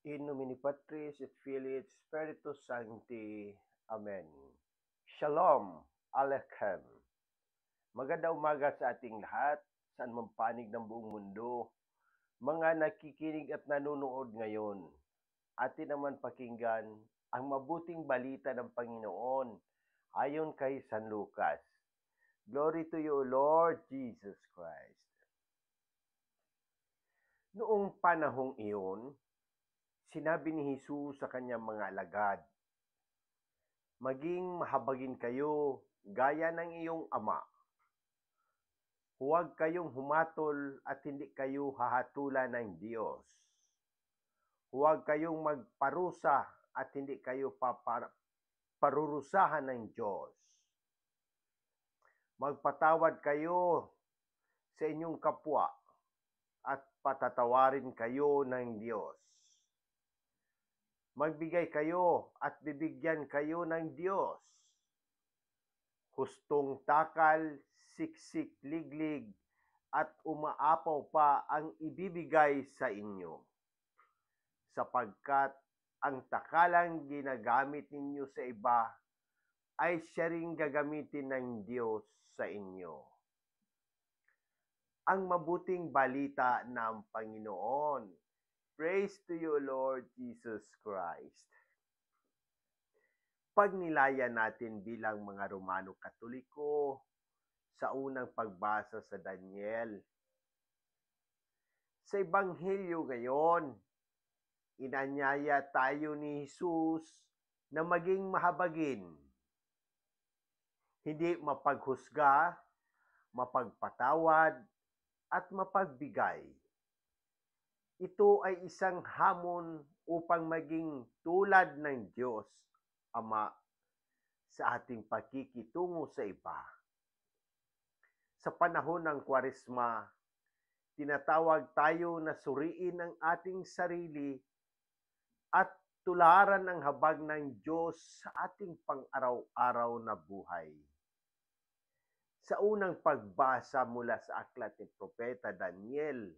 In nomine Patris et Filii et Spiritus Sancti. Amen. Shalom Aleichem. Magandang umaga sa ating lahat, saan man panig ng buong mundo. Mga nakikinig at nanonood ngayon, atin naman pakinggan ang mabuting balita ng Panginoon ayon kay San Lucas. Glory to you, Lord Jesus Christ. Noong panahong iyon, sinabi ni Jesus sa kanyang mga alagad, maging mahabagin kayo gaya ng iyong ama. Huwag kayong humatol at hindi kayo hahatulan ng Diyos. Huwag kayong magparusa at hindi kayo parurusahan ng Diyos. Magpatawad kayo sa inyong kapwa at patatawarin kayo ng Diyos. Magbigay kayo at bibigyan kayo ng Diyos. Hustong takal, siksik, liglig, at umaapaw pa ang ibibigay sa inyo. Sapagkat ang takalang ginagamit ninyo sa iba ay siya ring gagamitin ng Diyos sa inyo. Ang mabuting balita ng Panginoon. Praise to you, Lord Jesus Christ. Pagnilaya natin bilang mga Romano Katoliko sa unang pagbasa sa Daniel. Sa Ebanghelyo ngayon, inanyaya tayo ni Jesus na maging mahabagin. Hindi mapaghusga, mapagpatawad, at mapagbigay. Ito ay isang hamon upang maging tulad ng Diyos, Ama, sa ating pakikitungo sa iba. Sa panahon ng Kwaresma, tinatawag tayo na suriin ang ating sarili at tularan ang habag ng Diyos sa ating pang-araw-araw na buhay. Sa unang pagbasa mula sa aklat ni Propeta Daniel,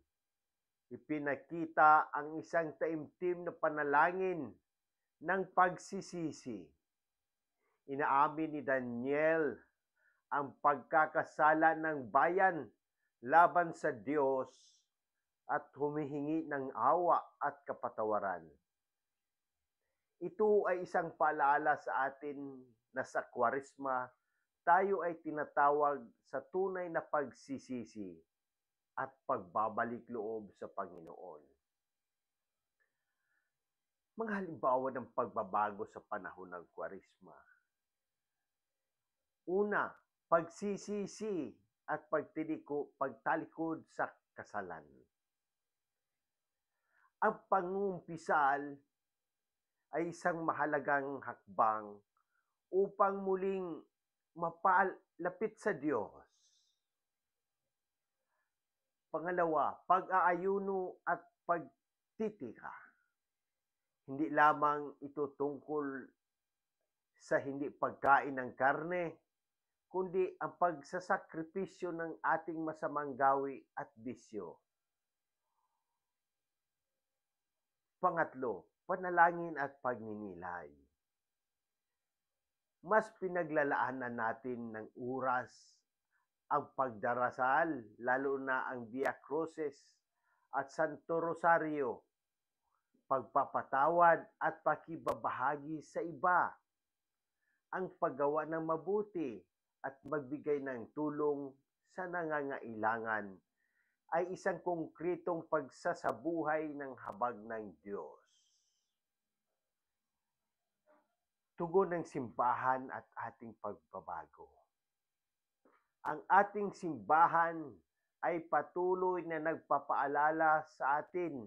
ipinakita ang isang taimtim na panalangin ng pagsisisi. Inaamin ni Daniel ang pagkakasala ng bayan laban sa Diyos at humihingi ng awa at kapatawaran. Ito ay isang paalala sa atin na sa Kwaresma, tayo ay tinatawag sa tunay na pagsisisi at pagbabalik loob sa Panginoon. Mga halimbawa ng pagbabago sa panahon ng Kwaresma. Una, pagsisisi at pagtalikod sa kasalan. Ang pangumpisal ay isang mahalagang hakbang upang muling mapalapit sa Diyos. Pangalawa, pag-aayuno at pagtitika. Hindi lamang ito tungkol sa hindi pagkain ng karne, kundi ang pagsasakripisyo ng ating masamang gawi at bisyo. Pangatlo, panalangin at pagninilay. Mas pinaglalaanan natin ng oras ang pagdarasal, lalo na ang Via Crucis at Santo Rosario, pagpapatawad at pakibabahagi sa iba, ang paggawa ng mabuti at magbigay ng tulong sa nangangailangan ay isang konkretong pagsasabuhay ng habag ng Diyos. Tugon ng simbahan at ating pagbabago. Ang ating simbahan ay patuloy na nagpapaalala sa atin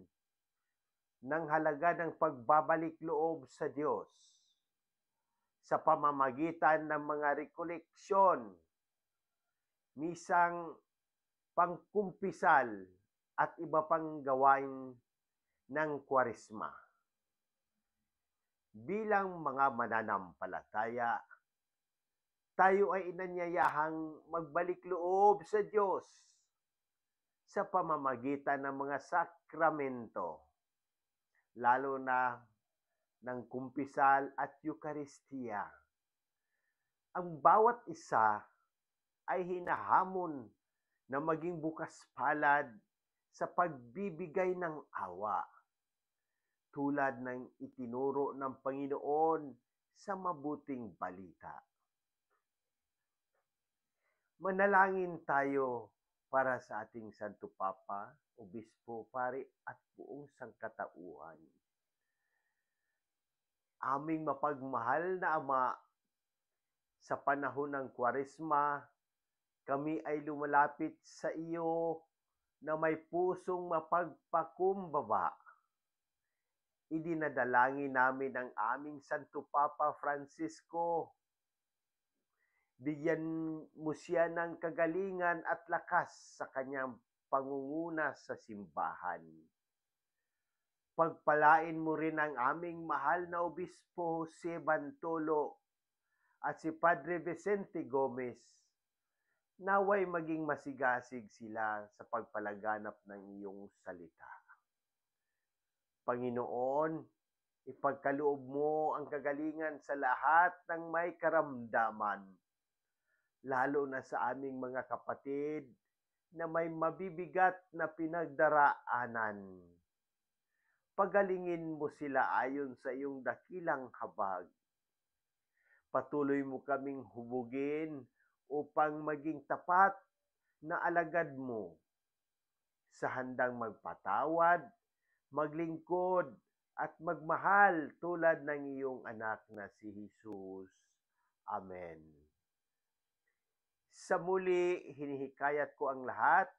ng halaga ng pagbabalik loob sa Diyos sa pamamagitan ng mga rekoleksyon, misang pangkumpisal at iba pang gawain ng Kwaresma. Bilang mga mananampalataya, tayo ay inanyayahang magbalik loob sa Diyos sa pamamagitan ng mga sakramento. lalo na ng kumpisal at Eucharistia. Ang bawat isa ay hinahamon na maging bukas palad sa pagbibigay ng awa, tulad ng itinuro ng Panginoon sa mabuting balita. Manalangin tayo para sa ating Santo Papa, Obispo, Pari at buong sangkatauhan. Aming mapagmahal na Ama, sa panahon ng Kwaresma, kami ay lumalapit sa iyo na may pusong mapagpakumbaba. Idinadalangin namin ang aming Santo Papa Francisco. Bigyan mo siya ng kagalingan at lakas sa kanyang pangunguna sa simbahan. Pagpalain mo rin ang aming mahal na Obispo Jose Bantolo at si Padre Vicente Gomez. Naway maging masigasig sila sa pagpalaganap ng iyong salita. Panginoon, ipagkaloob mo ang kagalingan sa lahat ng may karamdaman, lalo na sa aming mga kapatid na may mabibigat na pinagdaraanan. Pagalingin mo sila ayon sa iyong dakilang habag. Patuloy mo kaming hubugin upang maging tapat na alagad mo sa handang magpatawad, maglingkod at magmahal tulad ng iyong anak na si Jesus. Amen. Sa muli, hinihikayat ko ang lahat,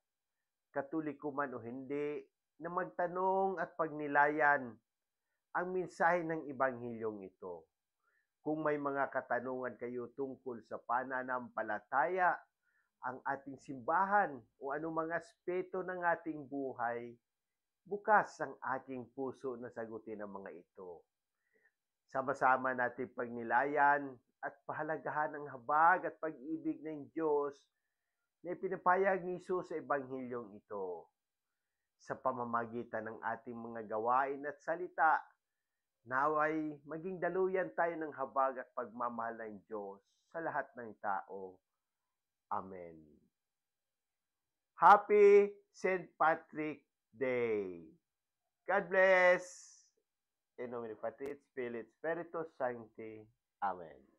Katoliko man o hindi, na magtanong at pagnilayan ang mensahe ng Ebanghilyong ito. Kung may mga katanungan kayo tungkol sa pananampalataya, ang ating simbahan o anumang aspeto ng ating buhay, bukas ang aking puso na sagutin ang mga ito. Sama-sama natin pagnilayan at pahalagahan ang habag at pag-ibig ng Diyos na ipinapayag ni Jesus sa Ebanghilyong ito. Sa pamamagitan ng ating mga gawain at salita, naway maging daluyan tayo ng habag at pagmamahal ng Diyos sa lahat ng tao. Amen. Happy St. Patrick Day! God bless! In nomine Patri et Filii et Spiritus Sancti. Amen.